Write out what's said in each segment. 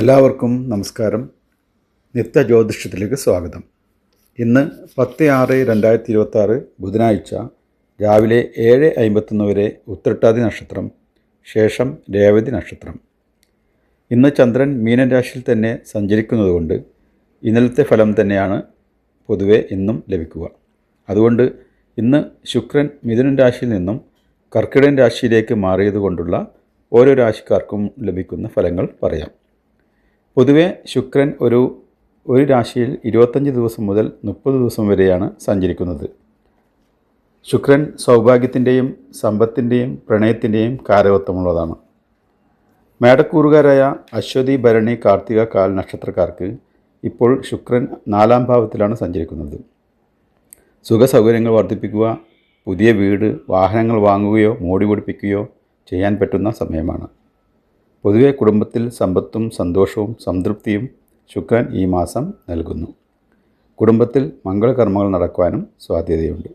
എല്ലാവർക്കും നമസ്കാരം. നിത്യജ്യോതിഷത്തിലേക്ക് സ്വാഗതം. ഇന്ന് 10/6/2026 ബുധനാഴ്ച രാവിലെ 7:51 വരെ ഉത്രട്ടാതി നക്ഷത്രം, ശേഷം രേവതി നക്ഷത്രം. ഇന്ന് ചന്ദ്രൻ മീനൻ രാശിയിൽ തന്നെ സഞ്ചരിക്കുന്നതുകൊണ്ട് ഇന്നലത്തെ ഫലം തന്നെയാണ് പൊതുവെ ഇന്നും ലഭിക്കുക. അതുകൊണ്ട് ഇന്ന് ശുക്രൻ മിഥുനൻ രാശിയിൽ നിന്നും കർക്കിടകൻ രാശിയിലേക്ക് മാറിയതുകൊണ്ടുള്ള ഓരോ രാശിക്കാർക്കും ലഭിക്കുന്ന ഫലങ്ങൾ പറയാം. പൊതുവെ ശുക്രൻ ഒരു രാശിയിൽ 25 ദിവസം മുതൽ 30 ദിവസം വരെയാണ് സഞ്ചരിക്കുന്നത്. ശുക്രൻ സൗഭാഗ്യത്തിൻ്റെയും സമ്പത്തിൻ്റെയും പ്രണയത്തിൻ്റെയും കാരകത്വമുള്ളതാണ്. മേടക്കൂറുകാരായ അശ്വതി, ഭരണി, കാർത്തിക, കാൽ നക്ഷത്രക്കാർക്ക് ഇപ്പോൾ ശുക്രൻ 4-ാം ഭാവത്തിലാണ് സഞ്ചരിക്കുന്നത്. സുഖസൗകര്യങ്ങൾ വർദ്ധിപ്പിക്കുക, പുതിയ വീട്, വാഹനങ്ങൾ വാങ്ങുകയോ മോടി പിടിപ്പിക്കുകയോ ചെയ്യാൻ പറ്റുന്ന സമയമാണ്. പൊതുവെ കുടുംബത്തിൽ സമ്പത്തും സന്തോഷവും സംതൃപ്തിയും ശുക്രൻ ഈ മാസം നൽകുന്നു. കുടുംബത്തിൽ മംഗളകർമ്മങ്ങൾ നടക്കുവാനും സാധ്യതയുണ്ട്.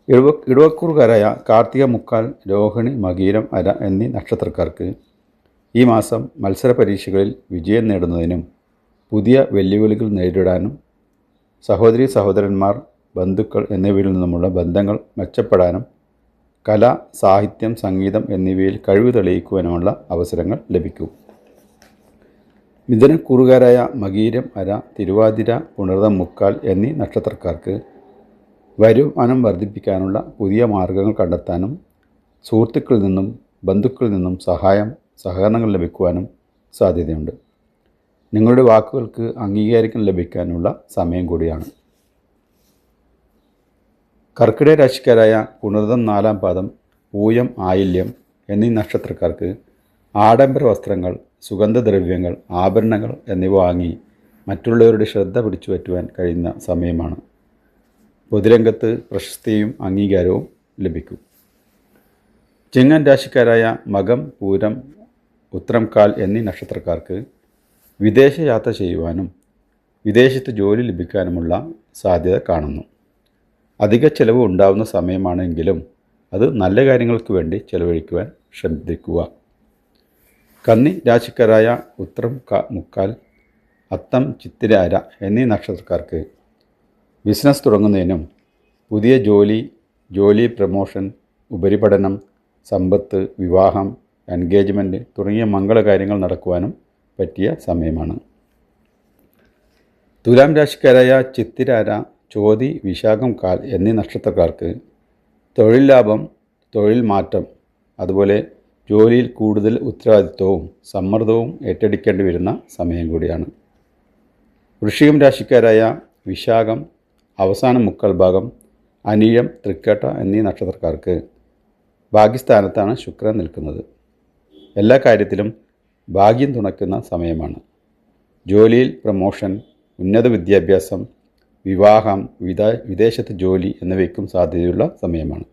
ഇടവക്കൂറുകാരായ കാർത്തിക, മുക്കാൽ, രോഹിണി, മകീരം, അര എന്നീ നക്ഷത്രക്കാർക്ക് ഈ മാസം മത്സര പരീക്ഷകളിൽ വിജയം നേടുന്നതിനും പുതിയ വെല്ലുവിളികൾ നേരിടാനും സഹോദരി സഹോദരന്മാർ, ബന്ധുക്കൾ എന്നിവയിൽ നിന്നുമുള്ള ബന്ധങ്ങൾ മെച്ചപ്പെടാനും കല, സാഹിത്യം, സംഗീതം എന്നിവയിൽ കഴിവ് തെളിയിക്കുവാനുമുള്ള അവസരങ്ങൾ ലഭിക്കും. മിഥുനക്കൂറുകാരായ മകീരം, അര, തിരുവാതിര, പുണർതം, മുക്കാൽ എന്നീ നക്ഷത്രക്കാർക്ക് വരുമാനം വർദ്ധിപ്പിക്കാനുള്ള പുതിയ മാർഗങ്ങൾ കണ്ടെത്താനും സുഹൃത്തുക്കളിൽ നിന്നും ബന്ധുക്കളിൽ നിന്നും സഹകരണങ്ങൾ ലഭിക്കുവാനും സാധ്യതയുണ്ട്. നിങ്ങളുടെ വാക്കുകൾക്ക് അംഗീകാരം ലഭിക്കാനുള്ള സമയം കൂടിയാണ്. കർക്കിടക രാശിക്കാരായ പുണർതം, 4-ാം പാദം, പൂയം, ആയില്യം എന്നീ നക്ഷത്രക്കാർക്ക് ആഡംബര വസ്ത്രങ്ങൾ, സുഗന്ധദ്രവ്യങ്ങൾ, ആഭരണങ്ങൾ എന്നിവ വാങ്ങി മറ്റുള്ളവരുടെ ശ്രദ്ധ പിടിച്ചു പറ്റുവാൻ കഴിയുന്ന സമയമാണ്. പൊതുരംഗത്ത് പ്രശസ്തിയും അംഗീകാരവും ലഭിക്കും. ചിങ്ങൻ രാശിക്കാരായ മകം, പൂരം, ഉത്രം, കാൽ എന്നീ നക്ഷത്രക്കാർക്ക് വിദേശ യാത്ര ചെയ്യുവാനും വിദേശത്ത് ജോലി ലഭിക്കാനുമുള്ള സാധ്യത കാണുന്നു. അധിക ചെലവ് ഉണ്ടാവുന്ന സമയമാണെങ്കിലും അത് നല്ല കാര്യങ്ങൾക്ക് വേണ്ടി ചെലവഴിക്കുവാൻ ശ്രദ്ധിക്കുക. കന്നി രാശിക്കാരായ ഉത്രം, മുക്കാൽ, അത്തം, ചിത്തിര, അര എന്നീ നക്ഷത്രക്കാർക്ക് ബിസിനസ് തുടങ്ങുന്നതിനും പുതിയ ജോലി പ്രമോഷൻ, ഉപരിപഠനം, സമ്പത്ത്, വിവാഹം, എൻഗേജ്മെൻറ്റ് തുടങ്ങിയ മംഗളകാര്യങ്ങൾ നടക്കുവാനും പറ്റിയ സമയമാണ്. തുലാം രാശിക്കാരായ ചിത്തിര, അര, ചോതി, വിശാഖം, കാൽ എന്നീ നക്ഷത്രക്കാർക്ക് തൊഴിൽ ലാഭം, തൊഴിൽ മാറ്റം, അതുപോലെ ജോലിയിൽ കൂടുതൽ ഉത്തരവാദിത്വവും സമ്മർദ്ദവും ഏറ്റെടുക്കേണ്ടി വരുന്ന സമയം കൂടിയാണ്. വൃശ്ചികം രാശിക്കാരായ വിശാഖം, അവസാന മുക്കാൽ ഭാഗം, അനിഴം, തൃക്കേട്ട എന്നീ നക്ഷത്രക്കാർക്ക് ഭാഗ്യസ്ഥാനത്താണ് ശുക്രൻ നിൽക്കുന്നത്. എല്ലാ കാര്യത്തിലും ഭാഗ്യം തുണയ്ക്കുന്ന സമയമാണ്. ജോലിയിൽ പ്രമോഷൻ, ഉന്നത വിദ്യാഭ്യാസം, വിവാഹം, വിദേശത്ത് ജോലി എന്നിവയ്ക്കും സാധ്യതയുള്ള സമയമാണ്.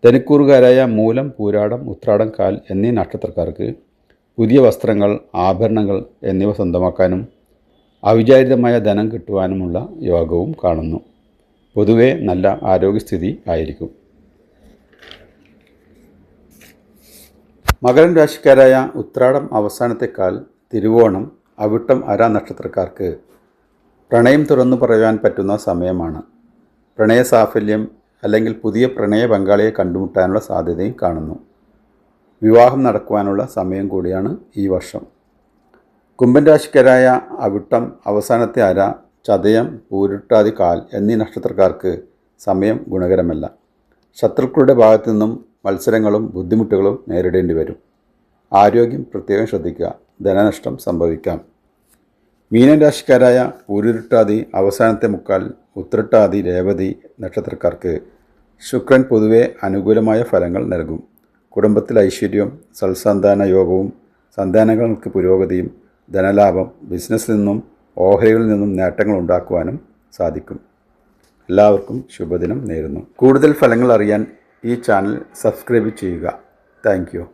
ധനുക്കൂറുകാരായ മൂലം, പൂരാടം, ഉത്രാടം, കാൽ എന്നീ നക്ഷത്രക്കാർക്ക് പുതിയ വസ്ത്രങ്ങൾ, ആഭരണങ്ങൾ എന്നിവ സ്വന്തമാക്കാനും അവിചാരിതമായ ധനം കിട്ടുവാനുമുള്ള യോഗവും കാണുന്നു. പൊതുവെ നല്ല ആരോഗ്യസ്ഥിതി ആയിരിക്കും. മകരം രാശിക്കാരായ ഉത്രാടം അവസാനത്തെ കാൽ, തിരുവോണം, അവിട്ടം, അര നക്ഷത്രക്കാർക്ക് പ്രണയം തുറന്നു പറയാൻ പറ്റുന്ന സമയമാണ്. പ്രണയ സാഫല്യം അല്ലെങ്കിൽ പുതിയ പ്രണയ പങ്കാളിയെ കണ്ടുമുട്ടാനുള്ള സാധ്യതയും കാണുന്നു. വിവാഹം നടക്കുവാനുള്ള സമയം കൂടിയാണ് ഈ വർഷം. കുംഭൻ രാശിക്കാരായ അവിട്ടം അവസാനത്തെ അര, ചതയം, പൂരുട്ടാതി, കാൽ എന്നീ നക്ഷത്രക്കാർക്ക് സമയം ഗുണകരമല്ല. ശത്രുക്കളുടെ ഭാഗത്തു നിന്നും മത്സരങ്ങളും ബുദ്ധിമുട്ടുകളും നേരിടേണ്ടി വരും. ആരോഗ്യം പ്രത്യേകം ശ്രദ്ധിക്കുക. ധനനഷ്ടം സംഭവിക്കാം. മീനൻ രാശിക്കാരായ പൂരുരുട്ടാതി അവസാനത്തെ മുക്കാൽ, ഉത്രട്ടാതി, രേവതി നക്ഷത്രക്കാർക്ക് ശുക്രൻ പൊതുവെ അനുകൂലമായ ഫലങ്ങൾ നൽകും. കുടുംബത്തിൽ ഐശ്വര്യവും സൽസന്താന യോഗവും, സന്താനങ്ങൾക്ക് പുരോഗതിയും, ധനലാഭം, ബിസിനസ്സിൽ നിന്നും ഓഹരികളിൽ നിന്നും നേട്ടങ്ങൾ ഉണ്ടാക്കുവാനും സാധിക്കും. എല്ലാവർക്കും ശുഭദിനം നേരുന്നു. കൂടുതൽ ഫലങ്ങൾ അറിയാൻ ഈ ചാനൽ സബ്സ്ക്രൈബ് ചെയ്യുക. Thank you.